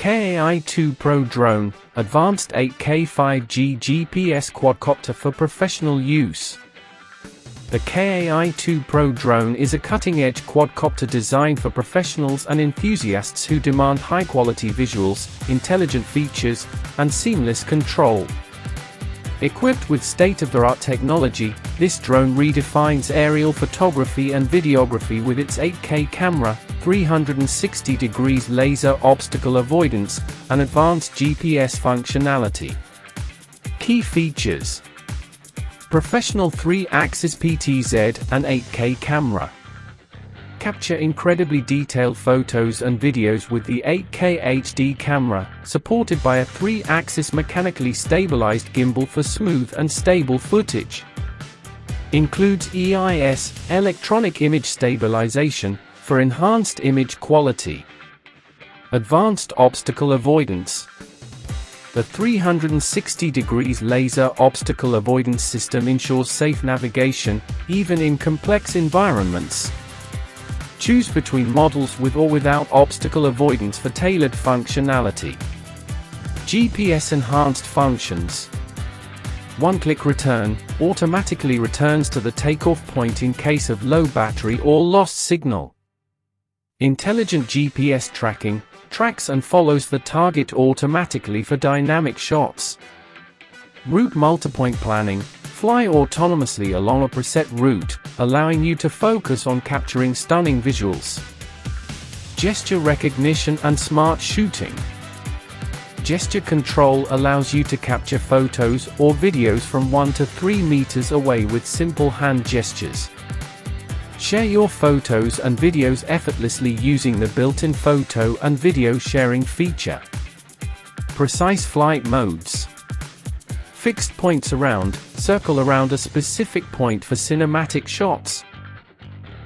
KAITWO Pro Drone, Advanced 8K 5G GPS Quadcopter for Professional Use. The KAITWO Pro drone is a cutting-edge quadcopter designed for professionals and enthusiasts who demand high-quality visuals, intelligent features, and seamless control. Equipped with state-of-the-art technology, this drone redefines aerial photography and videography with its 8K camera, 360 degrees laser obstacle avoidance, and advanced GPS functionality. Key features: professional 3-axis PTZ and 8K camera. Capture incredibly detailed photos and videos with the 8K HD camera, supported by a 3-axis mechanically stabilized gimbal for smooth and stable footage. Includes EIS, electronic image stabilization, for enhanced image quality. Advanced obstacle avoidance. The 360 degrees laser obstacle avoidance system ensures safe navigation, even in complex environments. Choose between models with or without obstacle avoidance for tailored functionality. GPS enhanced functions. One-click return, automatically returns to the takeoff point in case of low battery or lost signal. Intelligent GPS tracking, tracks and follows the target automatically for dynamic shots. Route multipoint planning, fly autonomously along a preset route, allowing you to focus on capturing stunning visuals. Gesture recognition and smart shooting. Gesture control allows you to capture photos or videos from 1 to 3 meters away with simple hand gestures. Share your photos and videos effortlessly using the built-in photo and video sharing feature. Precise flight modes. Fixed points around, circle around a specific point for cinematic shots.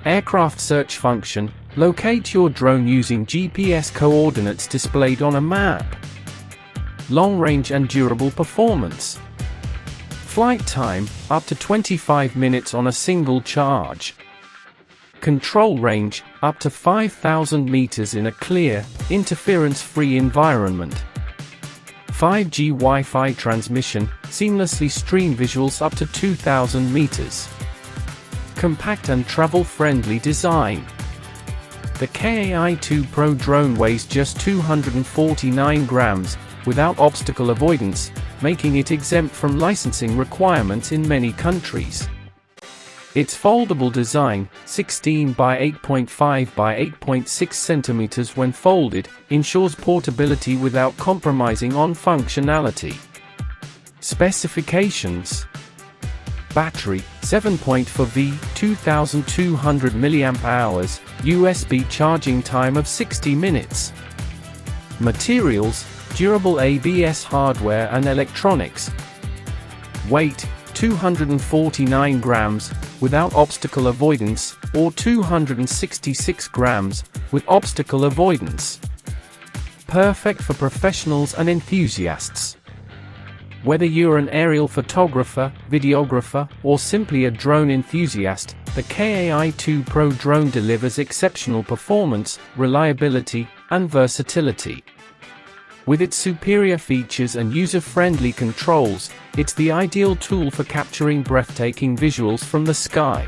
Aircraft search function, locate your drone using GPS coordinates displayed on a map. Long range and durable performance. Flight time, up to 25 minutes on a single charge. Control range, up to 5,000 meters in a clear, interference-free environment. 5G Wi-Fi transmission, seamlessly stream visuals up to 2,000 meters. Compact and travel-friendly design. The KAITWO Pro drone weighs just 249 grams, without obstacle avoidance, making it exempt from licensing requirements in many countries. Its foldable design, 16 by 8.5 by 8.6 centimeters when folded, ensures portability without compromising on functionality. Specifications: battery, 7.4V, 2200 mAh, USB charging time of 60 minutes. Materials: durable ABS hardware and electronics. Weight: 249 grams, without obstacle avoidance, or 266 grams, with obstacle avoidance. Perfect for professionals and enthusiasts. Whether you're an aerial photographer, videographer, or simply a drone enthusiast, the KAITWO Pro drone delivers exceptional performance, reliability, and versatility. With its superior features and user-friendly controls, it's the ideal tool for capturing breathtaking visuals from the sky.